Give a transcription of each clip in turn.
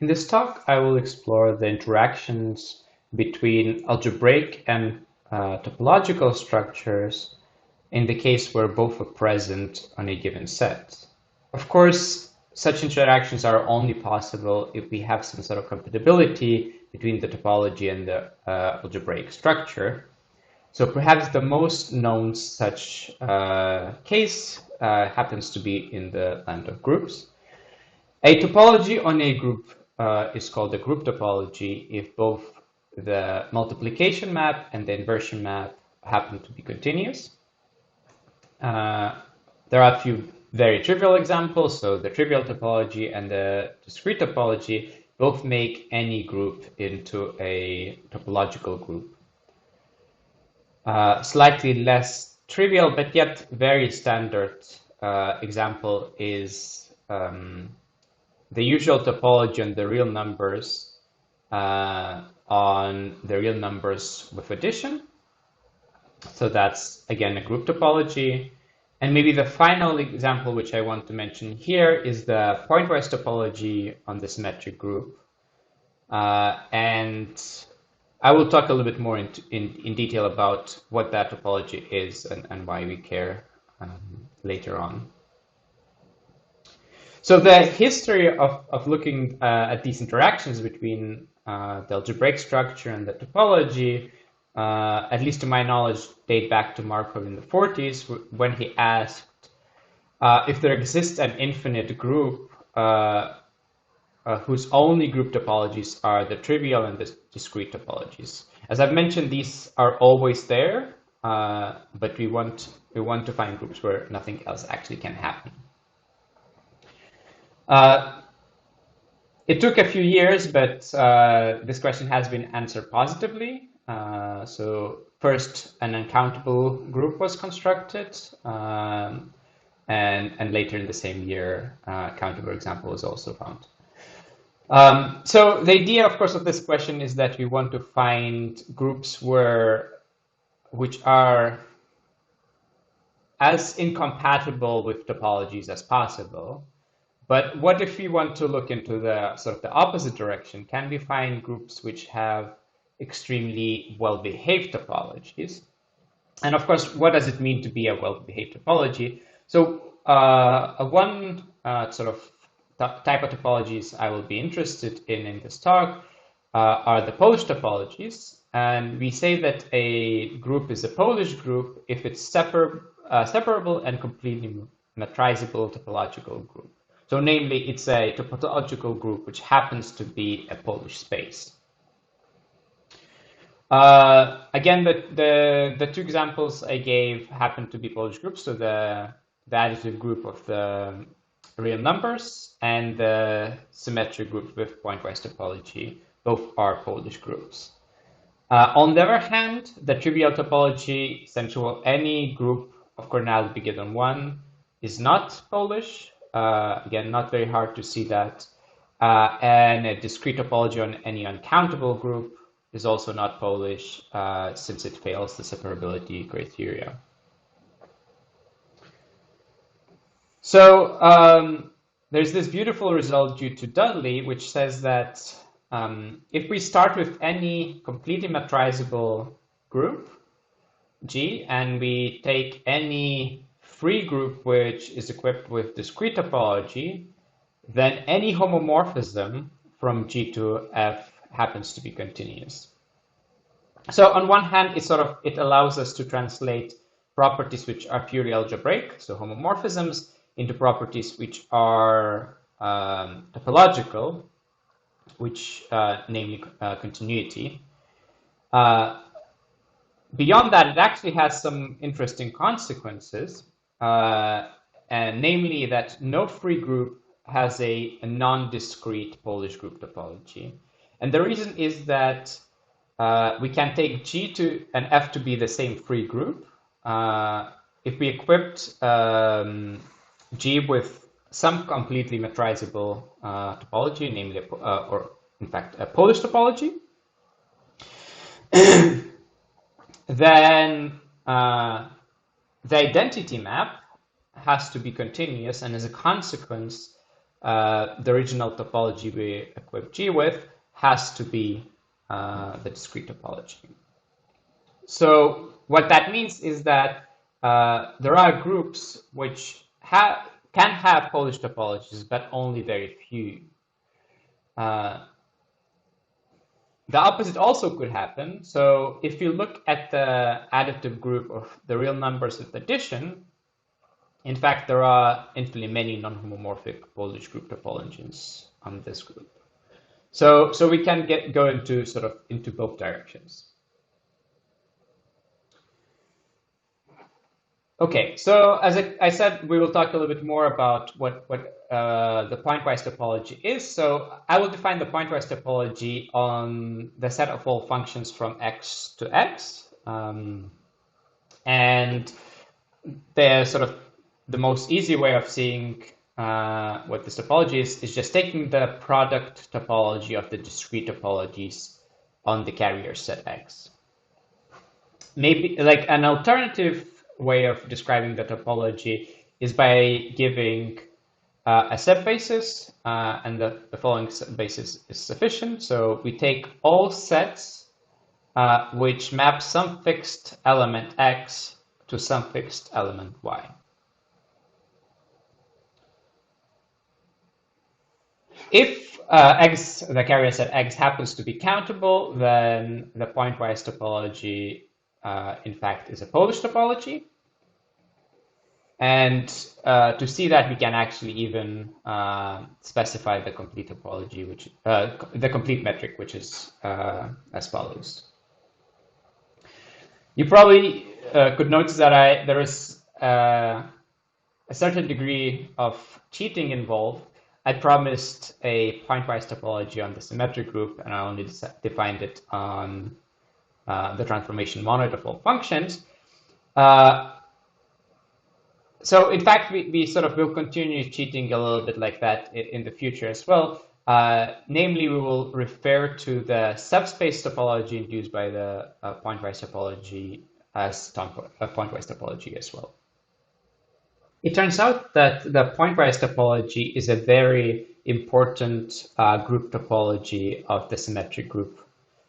In this talk, I will explore the interactions between algebraic and topological structures in the case where both are present on a given set. Of course, such interactions are only possible if we have some sort of compatibility between the topology and the algebraic structure. So perhaps the most known such case happens to be in the land of groups. A topology on a group is called a group topology if both the multiplication map and the inversion map happen to be continuous. There are a few very trivial examples. So the trivial topology and the discrete topology both make any group into a topological group. Slightly less trivial, but yet very standard example is the usual topology on the real numbers with addition. So that's, again, a group topology. And maybe the final example which I want to mention here is the pointwise topology on the symmetric group. And I will talk a little bit more in detail about what that topology is and why we care later on. So the history of looking at these interactions between the algebraic structure and the topology, at least to my knowledge, date back to Markov in the 40s, when he asked if there exists an infinite group whose only group topologies are the trivial and the discrete topologies. As I've mentioned, these are always there, but we want to find groups where nothing else actually can happen. It took a few years, but this question has been answered positively. So first, an uncountable group was constructed, and later in the same year, a countable example was also found. So the idea, of course, of this question is that we want to find groups which are as incompatible with topologies as possible. But what if we want to look into the sort of the opposite direction? Can we find groups which have extremely well-behaved topologies? And of course, what does it mean to be a well-behaved topology? So one sort of type of topologies I will be interested in this talk are the Polish topologies. And we say that a group is a Polish group if it's separable and completely metrizable topological group. So namely, it's a topological group which happens to be a Polish space. Again, the two examples I gave happen to be Polish groups. So the additive group of the real numbers and the symmetric group with pointwise topology, both are Polish groups. On the other hand, the trivial topology, essentially any group of coordinality bigger than 1, is not Polish. Again, not very hard to see that. And a discrete topology on any uncountable group is also not Polish since it fails the separability criteria. So there's this beautiful result due to Dudley, which says that if we start with any completely metrizable group, G, and we take any free group which is equipped with discrete topology, then any homomorphism from G to F happens to be continuous. So on one hand, it allows us to translate properties which are purely algebraic, so homomorphisms, into properties which are topological, which namely continuity. Beyond that, it actually has some interesting consequences, and namely that no free group has a non-discrete Polish group topology. And the reason is that we can take G and F to be the same free group. If we equipped G with some completely metrizable topology, namely, or in fact, a Polish topology, then the identity map has to be continuous, and as a consequence, the original topology we equip G with has to be the discrete topology. So what that means is that there are groups which can have Polish topologies, but only very few. The opposite also could happen. So if you look at the additive group of the real numbers with addition, in fact, there are infinitely many non-homomorphic Polish group topologies on this group. So we can go into both directions. Okay, so as I said, we will talk a little bit more about what the pointwise topology is. So I will define the pointwise topology on the set of all functions from x to x. And the most easy way of seeing what this topology is just taking the product topology of the discrete topologies on the carrier set X. Maybe like an alternative way of describing the topology is by giving a subbasis, and the following subbasis is sufficient. So we take all sets which map some fixed element X to some fixed element Y. If X, the carrier set X, happens to be countable, then the pointwise topology, in fact, is a Polish topology. And to see that, we can actually even specify the complete topology, which the complete metric, which is as follows. You probably could notice that there is a certain degree of cheating involved. I promised a pointwise topology on the symmetric group, and I only defined it on the transformation monoid of all functions. So in fact, we sort of will continue cheating a little bit like that in the future as well. Namely, we will refer to the subspace topology induced by the pointwise topology as a pointwise topology as well. It turns out that the pointwise topology is a very important group topology of the symmetric group,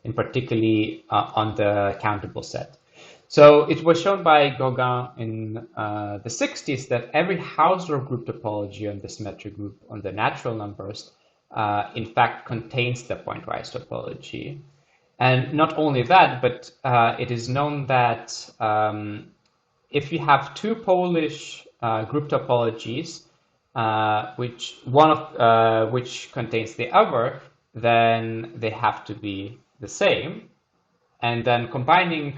in particularly on the countable set. So it was shown by Gauguin in the 60s that every Hausdorff group topology on the symmetric group on the natural numbers, in fact, contains the pointwise topology. And not only that, but it is known that if you have two Polish group topologies, which contains the other, then they have to be the same. And then combining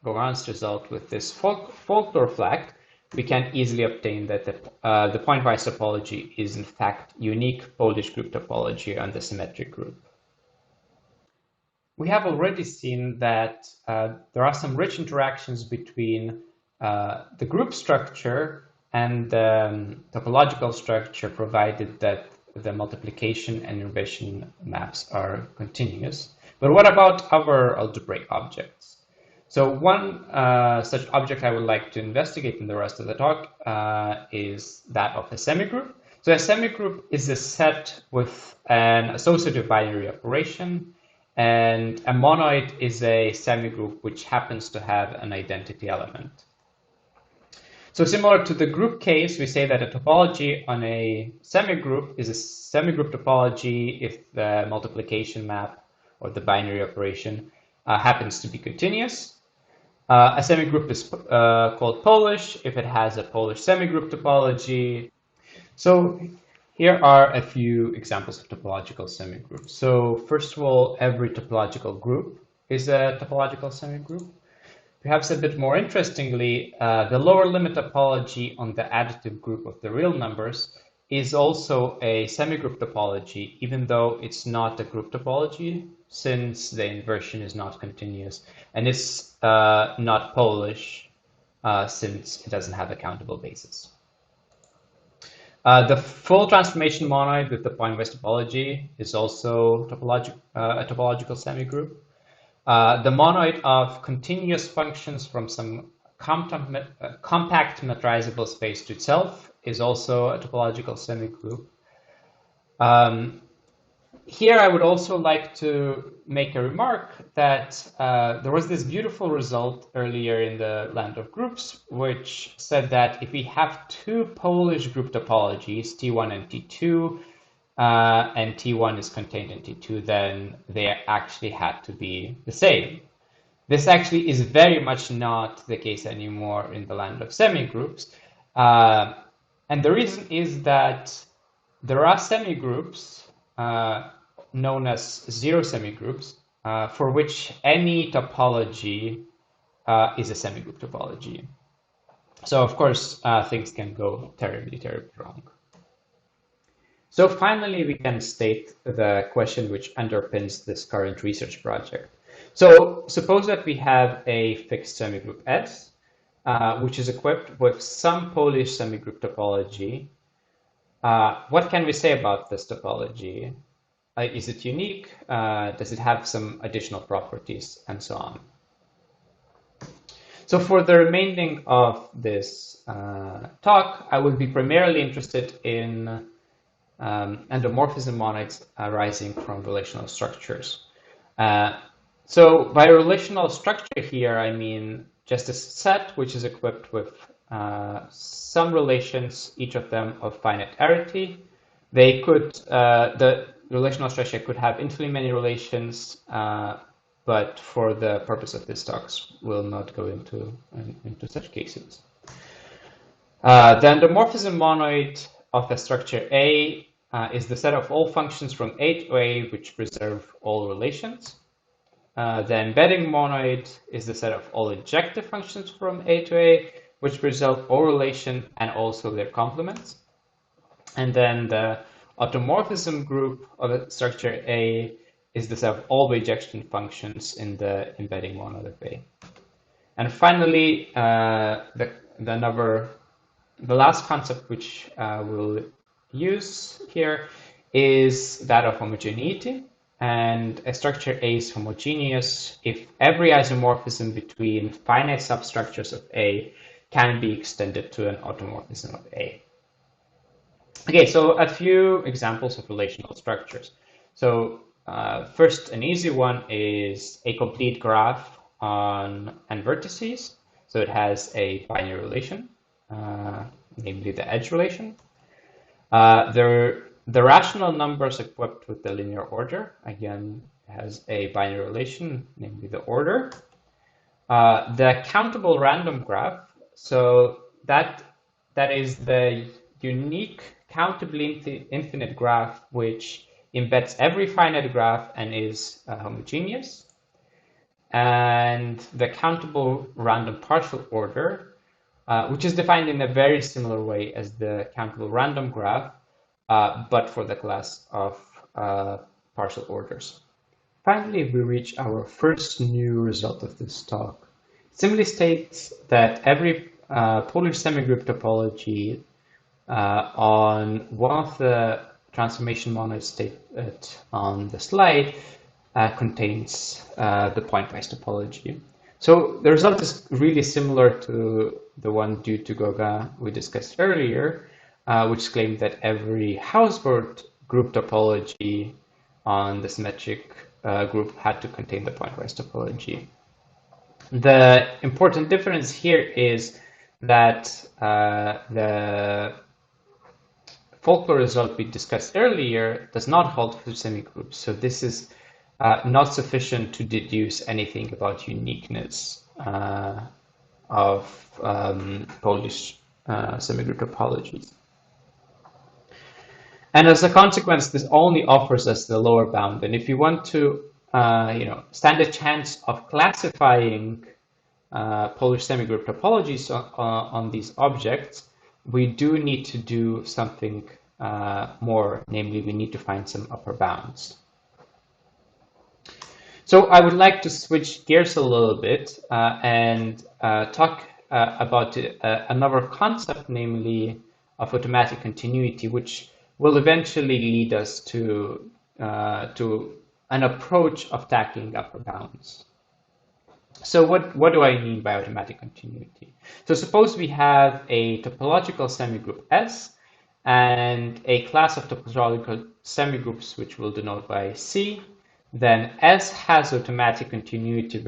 Gauguin's result with this Folkdorf fact, we can easily obtain that the pointwise topology is in fact unique Polish group topology on the symmetric group. We have already seen that there are some rich interactions between the group structure and the topological structure, provided that the multiplication and inversion maps are continuous. But what about other algebraic objects? So one such object I would like to investigate in the rest of the talk is that of a semigroup. So a semigroup is a set with an associative binary operation, and a monoid is a semigroup which happens to have an identity element. So similar to the group case, we say that a topology on a semigroup is a semigroup topology if the multiplication map or the binary operation happens to be continuous. A semigroup is called Polish if it has a Polish semigroup topology. So here are a few examples of topological semigroups. So first of all, every topological group is a topological semigroup. Perhaps a bit more interestingly, the lower limit topology on the additive group of the real numbers is also a semigroup topology, even though it's not a group topology, since the inversion is not continuous, and it's not Polish, since it doesn't have a countable basis. The full transformation monoid with the pointwise topology is also a topological semigroup. The monoid of continuous functions from some compact metrizable space to itself is also a topological semigroup. Here I would also like to make a remark that there was this beautiful result earlier in the land of groups, which said that if we have two Polish group topologies, T1 and T2, and T1 is contained in T2, then they actually had to be the same. This actually is very much not the case anymore in the land of semigroups. And the reason is that there are semigroups known as zero semigroups for which any topology is a semigroup topology. So of course, things can go terribly, terribly wrong. So finally, we can state the question which underpins this current research project. So suppose that we have a fixed semigroup S, which is equipped with some Polish semigroup topology. What can we say about this topology? Is it unique? Does it have some additional properties, and so on? So for the remaining of this talk, I will be primarily interested in endomorphism monoids arising from relational structures. So by relational structure here, I mean just a set which is equipped with some relations, each of them of finite arity. They could, the relational structure could have infinitely many relations, but for the purpose of this talk, we'll not go into such cases. The endomorphism monoid of the structure A is the set of all functions from A to A which preserve all relations. The embedding monoid is the set of all injective functions from A to A which preserve all relation and also their complements. And then the automorphism group of the structure A is the set of all bijection functions in the embedding monoid of A. And finally, the last concept which we'll use here is that of homogeneity. And a structure A is homogeneous if every isomorphism between finite substructures of A can be extended to an automorphism of A. Okay, so a few examples of relational structures. So first, an easy one is a complete graph on n vertices. So it has a binary relation, namely the edge relation. The rational numbers equipped with the linear order, again, has a binary relation, namely the order. The countable random graph, so that is the unique countably infinite graph which embeds every finite graph and is homogeneous. And the countable random partial order, which is defined in a very similar way as the countable random graph, but for the class of partial orders. Finally, we reach our first new result of this talk. It simply states that every Polish semigroup topology on one of the transformation monoids stated on the slide contains the pointwise topology. So the result is really similar to the one due to Goga we discussed earlier, which claimed that every Hausboard group topology on the symmetric group had to contain the pointwise topology. The important difference here is that the folklore result we discussed earlier does not hold for semigroups. So this is not sufficient to deduce anything about uniqueness of Polish semigroup topologies. And as a consequence, this only offers us the lower bound. And if you want to stand a chance of classifying Polish semigroup topologies on these objects, we do need to do something more, namely we need to find some upper bounds. So I would like to switch gears a little bit and talk about another concept, namely of automatic continuity, which will eventually lead us to an approach of tackling upper bounds. So what do I mean by automatic continuity? So suppose we have a topological semigroup S, and a class of topological semigroups, which we'll denote by C, then S has automatic continuity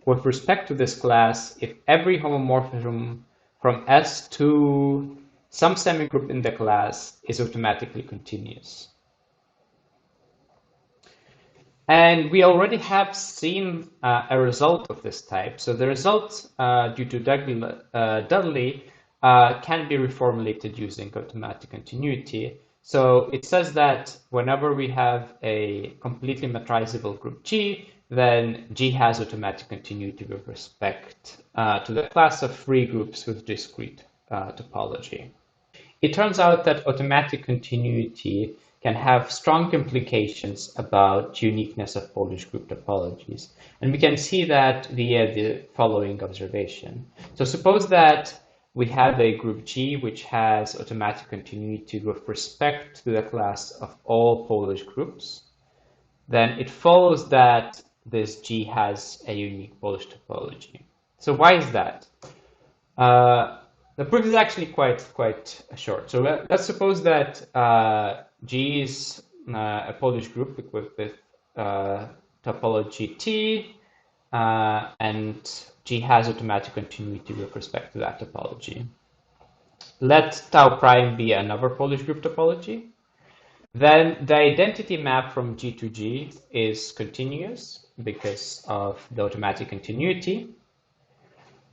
with respect to this class if every homomorphism from S to some semigroup in the class is automatically continuous. And we already have seen a result of this type. So the result due to Dudley can be reformulated using automatic continuity. So it says that whenever we have a completely metrizable group G, then G has automatic continuity with respect to the class of free groups with discrete topology. It turns out that automatic continuity can have strong implications about uniqueness of Polish group topologies. And we can see that via the following observation. So suppose that we have a group G which has automatic continuity with respect to the class of all Polish groups. Then it follows that this G has a unique Polish topology. So why is that? The proof is actually quite short. So let's suppose that G is a Polish group with topology T, and G has automatic continuity with respect to that topology. Let tau prime be another Polish group topology. Then the identity map from G to G is continuous because of the automatic continuity.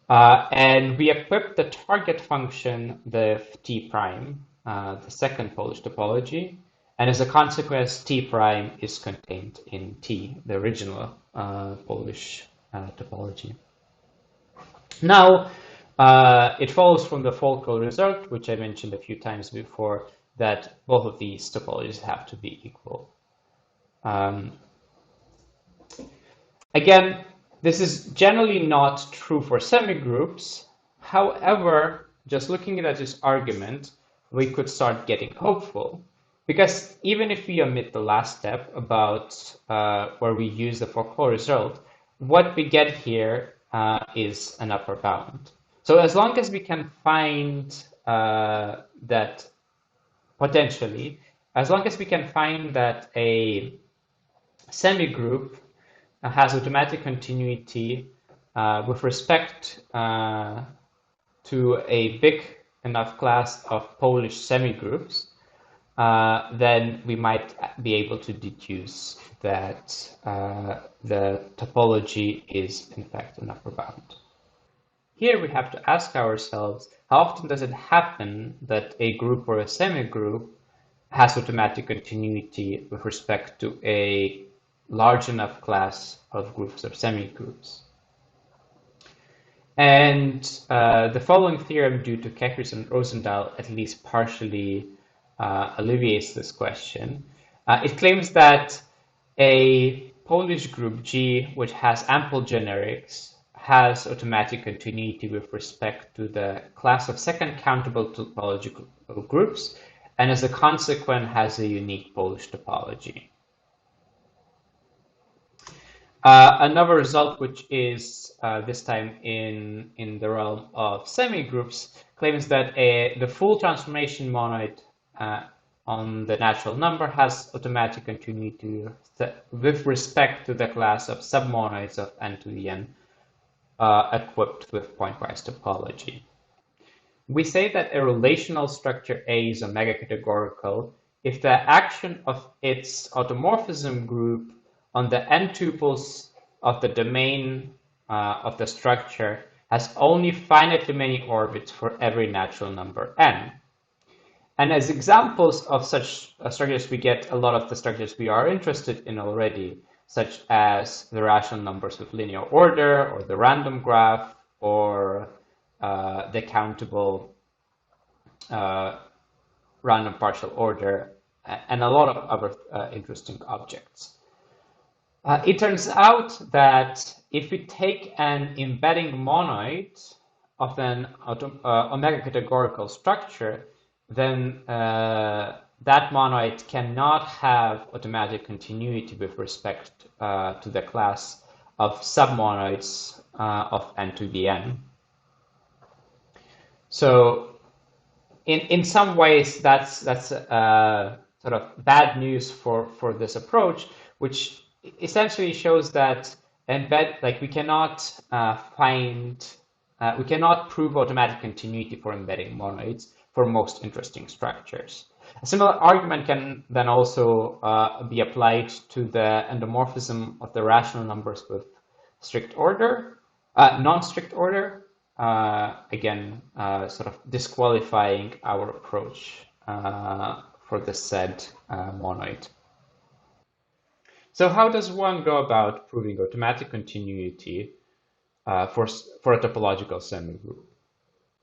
And we equip the target function with T prime, the second Polish topology. And as a consequence, T prime is contained in T, the original Polish topology. Now, it follows from the Folco result, which I mentioned a few times before, that both of these topologies have to be equal. Again, this is generally not true for semigroups. However, just looking at this argument, we could start getting hopeful. Because even if we omit the last step about where we use the Folco result, what we get here is an upper bound. So as long as we can find that potentially, as long as we can find that a semigroup has automatic continuity with respect to a big enough class of Polish semigroups, then we might be able to deduce that the topology is in fact an upper bound. Here we have to ask ourselves, how often does it happen that a group or a semigroup has automatic continuity with respect to a large enough class of groups of semigroups? And the following theorem due to Kekris and Rosendahl at least partially alleviates this question. It claims that a Polish group G, which has ample generics, has automatic continuity with respect to the class of second countable topological groups, and as a consequence has a unique Polish topology. Another result, which is this time in the realm of semigroups, claims that the full transformation monoid on the natural number has automatic continuity with respect to the class of submonoids of n to the n equipped with pointwise topology. We say that a relational structure A is omega categorical if the action of its automorphism group on the n tuples of the domain of the structure has only finitely many orbits for every natural number n. And as examples of such structures, we get a lot of the structures we are interested in already, such as the rational numbers with linear order, or the random graph, or the countable random partial order, and a lot of other interesting objects. It turns out that if we take an embedding monoid of an omega categorical structure, then that monoid cannot have automatic continuity with respect to the class of submonoids of n to the n. So in some ways, that's sort of bad news for this approach, which essentially shows that we cannot we cannot prove automatic continuity for embedding monoids for most interesting structures. A similar argument can then also be applied to the endomorphism of the rational numbers with strict order, non-strict order. Again, sort of disqualifying our approach for the said monoid. So how does one go about proving automatic continuity for a topological semigroup?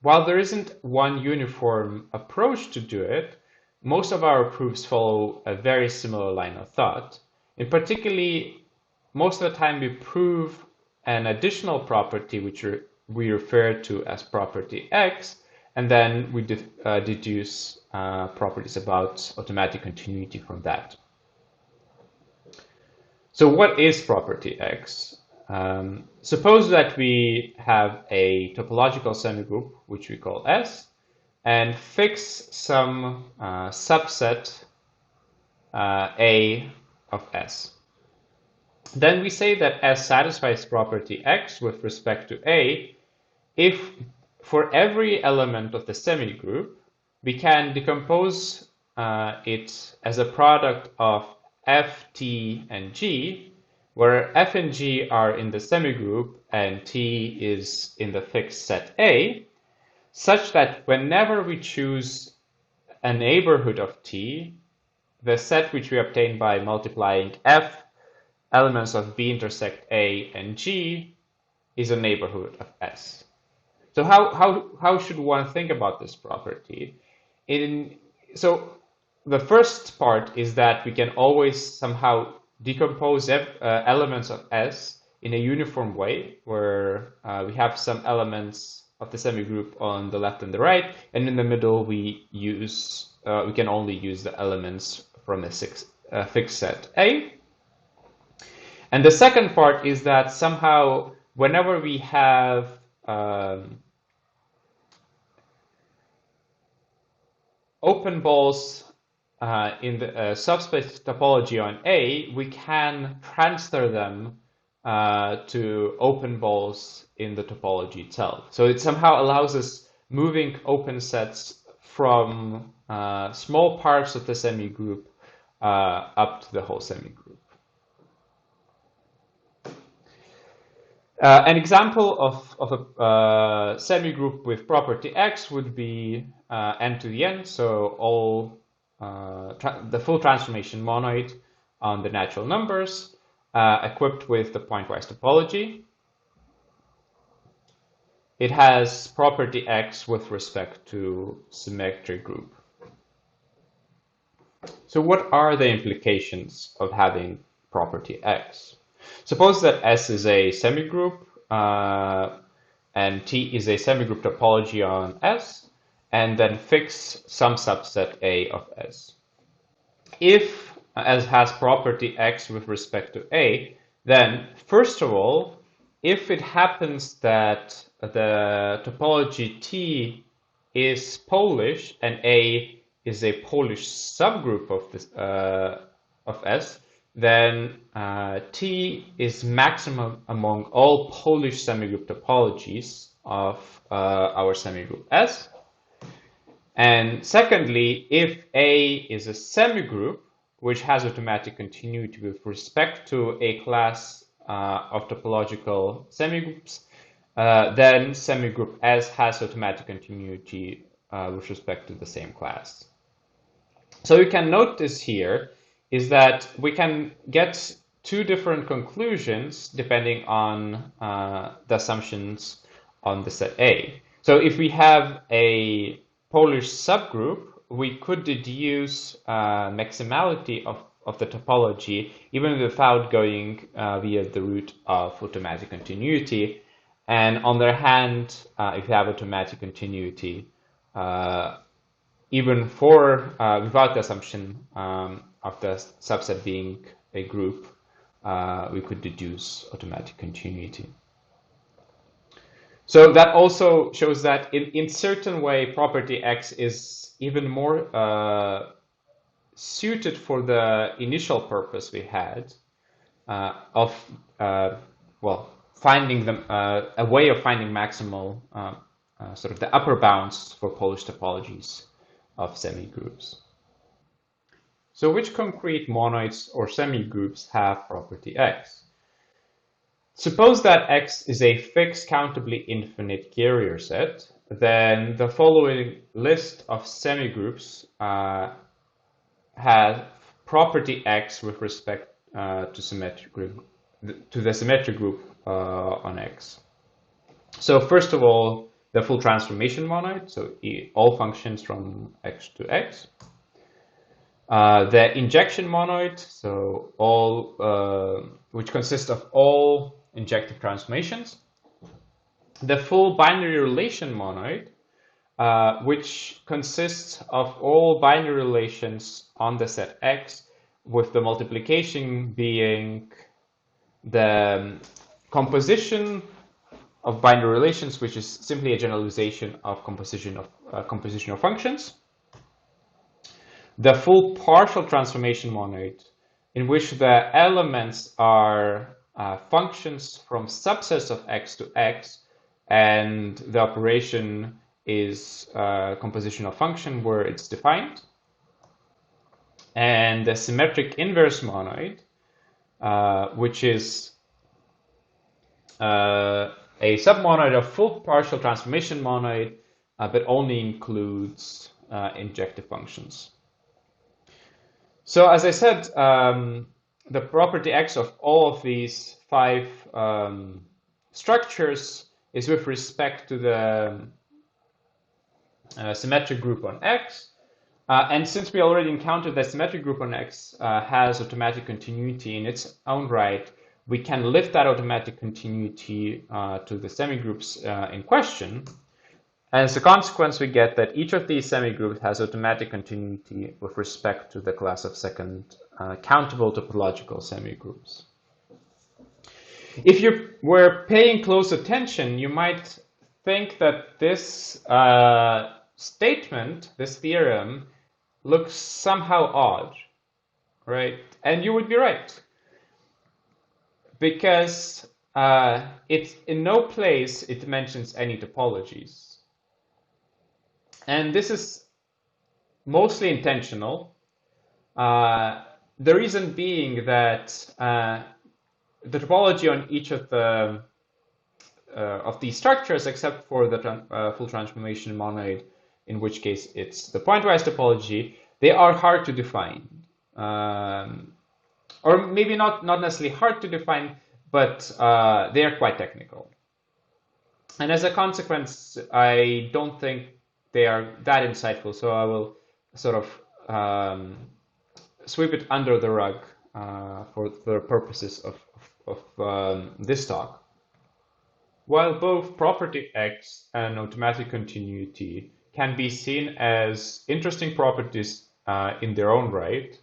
While there isn't one uniform approach to do it, most of our proofs follow a very similar line of thought. In particular, most of the time we prove an additional property which we refer to as property X, and then we deduce properties about automatic continuity from that. So what is property X? Suppose that we have a topological semigroup, which we call S, and fix some subset A of S. Then we say that S satisfies property X with respect to A if for every element of the semigroup we can decompose it as a product of F, T, and G, where F and G are in the semigroup and T is in the fixed set A, such that whenever we choose a neighborhood of T, the set which we obtain by multiplying F elements of B intersect A and G is a neighborhood of S. So how should one think about this property? So the first part is that we can always somehow decompose elements of S in a uniform way, where we have some elements of the semigroup on the left and the right, and in the middle we can only use the elements from a fixed set A. And the second part is that somehow whenever we have open balls in the subspace topology on A, we can transfer them to open balls in the topology itself. So it somehow allows us moving open sets from small parts of the semigroup up to the whole semigroup. An example of a semigroup with property X would be n to the n, so all the full transformation monoid on the natural numbers equipped with the pointwise topology. It has property X with respect to symmetric group. So what are the implications of having property X? Suppose that S is a semigroup and T is a semigroup topology on S, and then fix some subset A of S. If S has property X with respect to A, then first of all, if it happens that the topology T is Polish and A is a Polish subgroup of this of S, then T is maximum among all Polish semigroup topologies of our semigroup S. And secondly, if A is a semigroup which has automatic continuity with respect to a class of topological semigroups, then semigroup S has automatic continuity with respect to the same class. So you can notice here is that we can get two different conclusions depending on the assumptions on the set A. So if we have a Polish subgroup, we could deduce maximality of the topology even without going via the route of automatic continuity. And on the other hand, if you have automatic continuity, even for without the assumption of the subset being a group, we could deduce automatic continuity. So that also shows that in certain way, property X is even more suited for the initial purpose we had of well, finding them a way of finding maximal sort of the upper bounds for Polish topologies of semigroups. So which concrete monoids or semigroups have property X? Suppose that X is a fixed countably infinite carrier set, then the following list of semigroups have property X with respect to the symmetric group on X. So first of all, the full transformation monoid, so all functions from X to X. The injection monoid, so all which consists of all injective transformations. The full binary relation monoid, which consists of all binary relations on the set X, with the multiplication being the composition of binary relations, which is simply a generalization of composition of functions. The full partial transformation monoid, in which the elements are functions from subsets of X to X, and the operation is composition of function where it's defined. And the symmetric inverse monoid, which is a submonoid of full partial transformation monoid, but only includes injective functions. So as I said, the property X of all of these 5 structures is with respect to the symmetric group on X. And since we already encountered that symmetric group on X has automatic continuity in its own right, we can lift that automatic continuity to the semigroups in question. And as a consequence, we get that each of these semigroups has automatic continuity with respect to the class of second countable topological semigroups. If you were paying close attention, you might think that this statement, this theorem, looks somehow odd, right? And you would be right, because it's in no place it mentions any topologies. And this is mostly intentional. The reason being that the topology on each of these structures, except for the full transformation monoid, in which case it's the pointwise topology, they are hard to define. Or maybe not necessarily hard to define, but they are quite technical. And as a consequence, I don't think they are that insightful, so I will sort of sweep it under the rug for the purposes of this talk. While both property X and automatic continuity can be seen as interesting properties in their own right,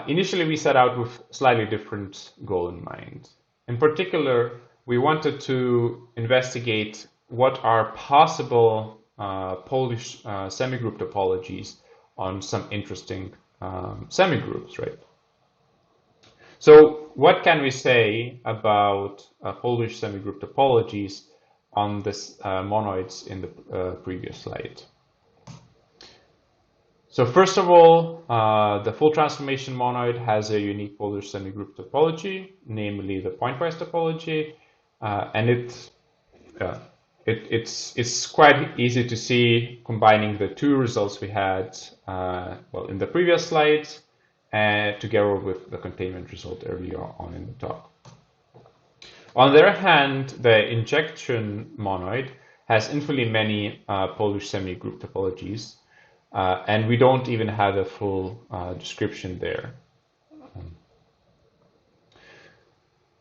initially we set out with slightly different goal in mind. In particular, we wanted to investigate what are possible Polish semigroup topologies on some interesting semigroups, right? So what can we say about Polish semigroup topologies on this monoids in the previous slide? So first of all, the full transformation monoid has a unique Polish semigroup topology, namely the pointwise topology, and it's quite easy to see combining the 2 results we had well in the previous slide together with the containment result earlier on in the talk. On the other hand, the injection monoid has infinitely many Polish semigroup topologies, and we don't even have a full description there.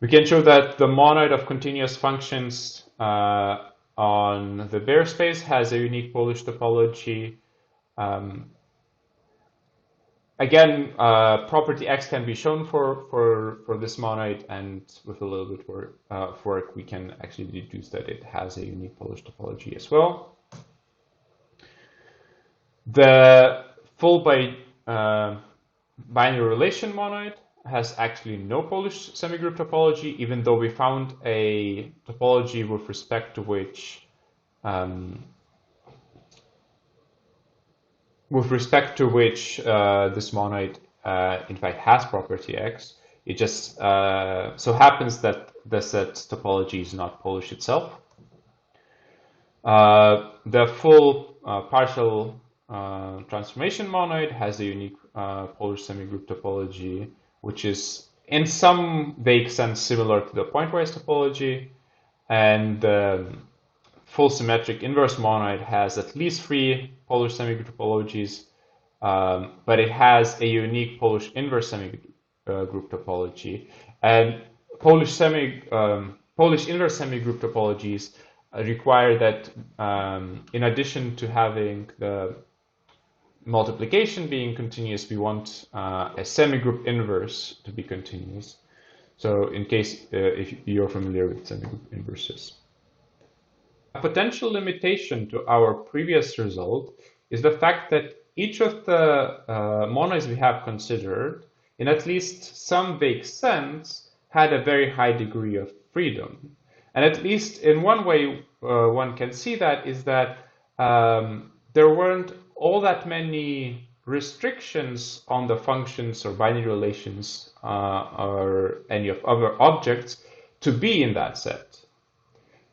We can show that the monoid of continuous functions on the bare space has a unique Polish topology. Again, property X can be shown for this monoid, and with a little bit of work, we can actually deduce that it has a unique Polish topology as well. The full binary relation monoid has actually no Polish semigroup topology, even though we found a topology with respect to which this monoid in fact has property X. It just so happens that the set topology is not Polish itself. The full partial transformation monoid has a unique Polish semigroup topology, which is in some vague sense similar to the pointwise topology, and the full symmetric inverse monoid has at least 3 Polish semigroup topologies, but it has a unique Polish inverse semigroup topology. And Polish inverse semigroup topologies require that in addition to having the multiplication being continuous, we want a semigroup inverse to be continuous. So in case if you're familiar with semigroup inverses. A potential limitation to our previous result is the fact that each of the monoids we have considered, in at least some vague sense, had a very high degree of freedom. And at least in one way one can see that is that there weren't all that many restrictions on the functions or binary relations or any of other objects to be in that set.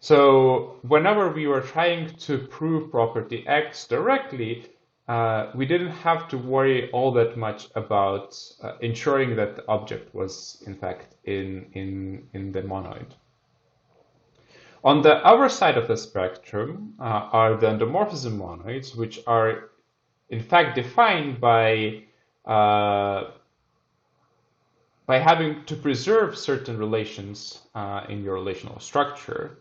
So whenever we were trying to prove property X directly, we didn't have to worry all that much about ensuring that the object was in fact in the monoid. On the other side of the spectrum are the endomorphism monoids, which are in fact defined by having to preserve certain relations in your relational structure.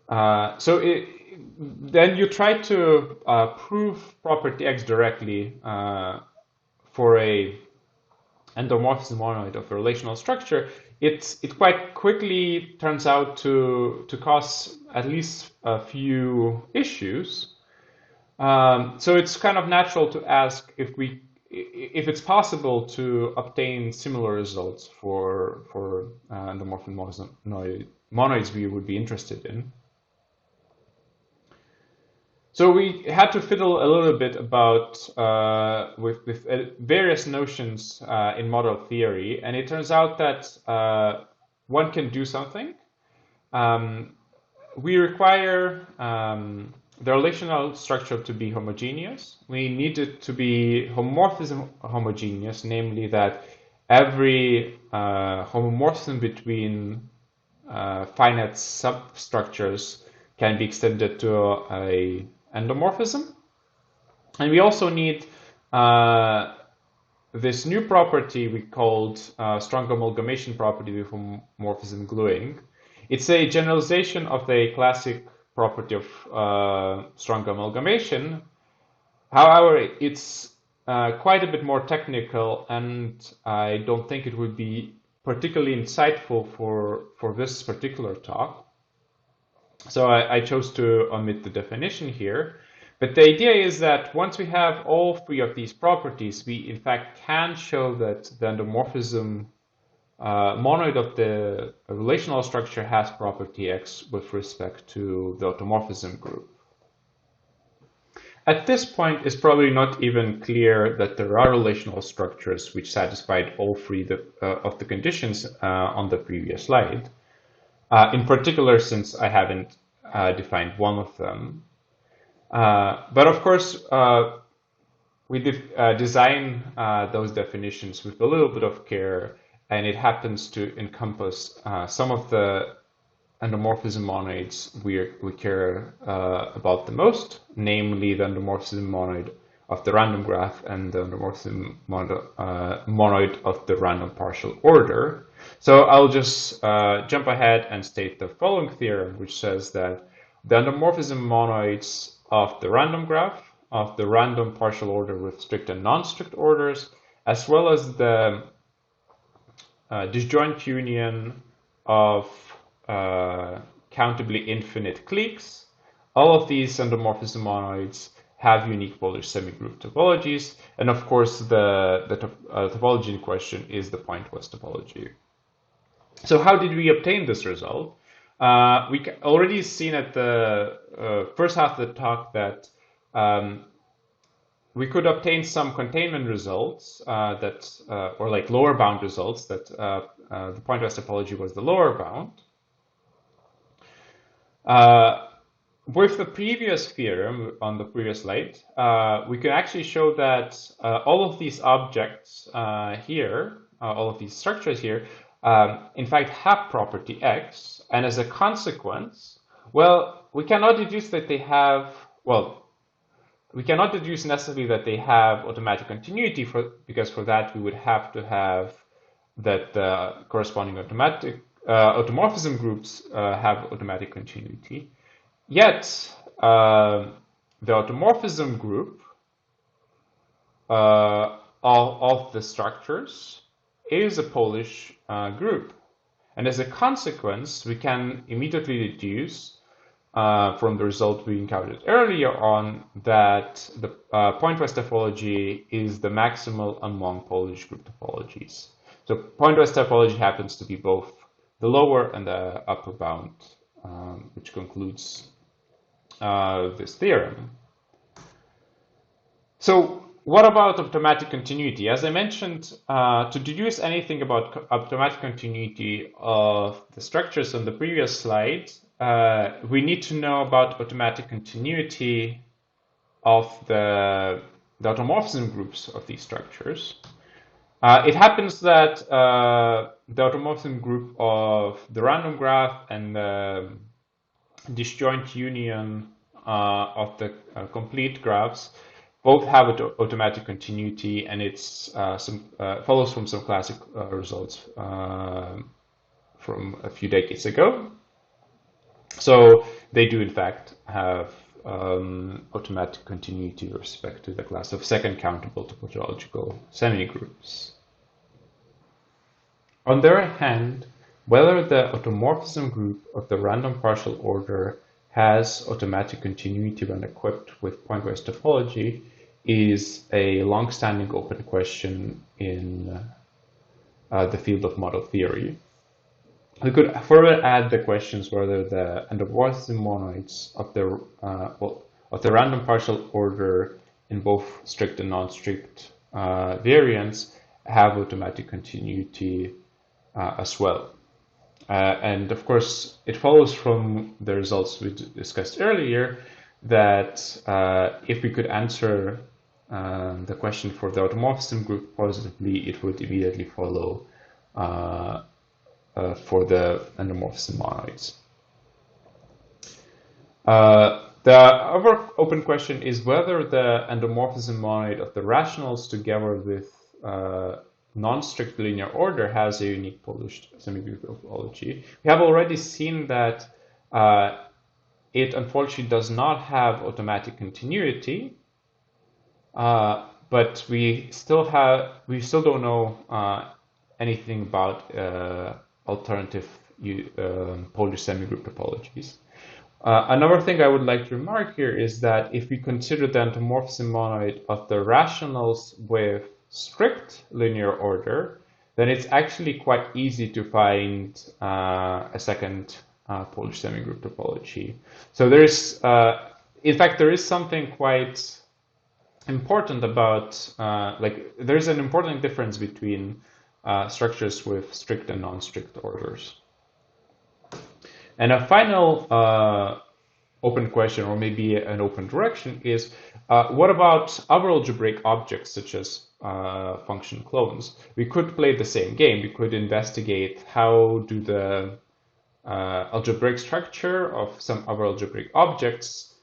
Then you try to prove property X directly for a endomorphism monoid of a relational structure. It quite quickly turns out to cause at least a few issues. So it's kind of natural to ask if it's possible to obtain similar results for endomorphism monoids we would be interested in. So we had to fiddle a little bit about with various notions in model theory, and it turns out that one can do something. We require the relational structure to be homogeneous. We need it to be homomorphism homogeneous, namely that every homomorphism between finite substructures can be extended to a endomorphism. And we also need this new property we called strong amalgamation property with homomorphism gluing. It's a generalization of the classic property of strong amalgamation. However, it's quite a bit more technical, and I don't think it would be particularly insightful for this particular talk. So I chose to omit the definition here. But the idea is that once we have all 3 of these properties, we in fact can show that the endomorphism monoid of the relational structure has property X with respect to the automorphism group. At this point, it's probably not even clear that there are relational structures which satisfied all 3 of the conditions on the previous slide. In particular, since I haven't defined one of them. But of course, we design those definitions with a little bit of care, and it happens to encompass some of the endomorphism monoids we care about the most, namely the endomorphism monoid of the random graph and the endomorphism monoid of the random partial order. So I'll just jump ahead and state the following theorem, which says that the endomorphism monoids of the random graph of the random partial order with strict and non-strict orders, as well as the disjoint union of countably infinite cliques. All of these endomorphism monoids have unique Polish semigroup topologies, and of course the topology in question is the Pointwise topology. So how did we obtain this result? We already seen at the first half of the talk that we could obtain some containment results or like lower bound results that the Pointwise topology was the lower bound. With the previous theorem on the previous slide, we can actually show that all of these objects here, all of these structures here, in fact have property X, and as a consequence, well, we cannot deduce that they have, well, we cannot deduce necessarily that they have automatic continuity because for that we would have to have that the corresponding automorphism groups have automatic continuity. Yet, the automorphism group of the structures is a Polish group. And as a consequence, we can immediately deduce from the result we encountered earlier on that the Pointwise topology is the maximal among Polish group topologies. So Pointwise topology happens to be both the lower and the upper bound, which concludes this theorem. So what about automatic continuity? As I mentioned, to deduce anything about automatic continuity of the structures on the previous slide, we need to know about automatic continuity of the automorphism groups of these structures. It happens that the automorphism group of the random graph and the disjoint union of the complete graphs both have automatic continuity, and it's follows from some classic results from a few decades ago. So they do in fact have automatic continuity with respect to the class of second countable topological semigroups. On the other hand, whether the automorphism group of the random partial order has automatic continuity when equipped with Pointwise topology is a long-standing open question in the field of model theory. We could further add the questions whether the endomorphism monoids of the random partial order in both strict and non-strict variants have automatic continuity as well. And of course, it follows from the results we discussed earlier that if we could answer the question for the automorphism group positively, it would immediately follow for the endomorphism monoids. The other open question is whether the endomorphism monoid of the rationals together with non-strict linear order has a unique Polish semigroup topology. We have already seen that it unfortunately does not have automatic continuity, but we still don't know anything about alternative Polish semigroup topologies. Another thing I would like to remark here is that if we consider the endomorphism monoid of the rationals with strict linear order, then it's actually quite easy to find a second Polish semigroup topology. So there's, in fact, there is something quite important about, there's an important difference between structures with strict and non-strict orders. And a final open question, or maybe an open direction, is what about other algebraic objects such as function clones? We could play the same game. We could investigate how do the algebraic structure of some other algebraic objects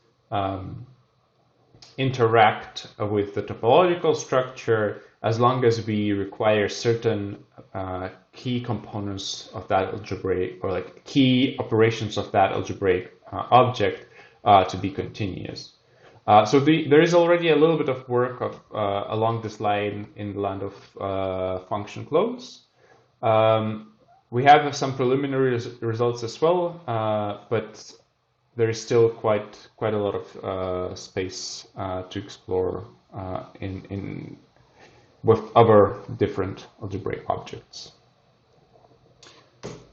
interact with the topological structure as long as we require certain key components of that algebraic, or like key operations of that algebraic object to be continuous. So there is already a little bit of work of along this line in the land of function close. We have some preliminary results as well, but there is still quite a lot of space to explore with other different algebraic objects.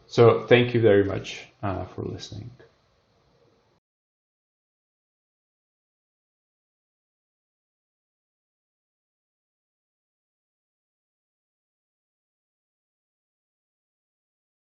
So thank you very much for listening.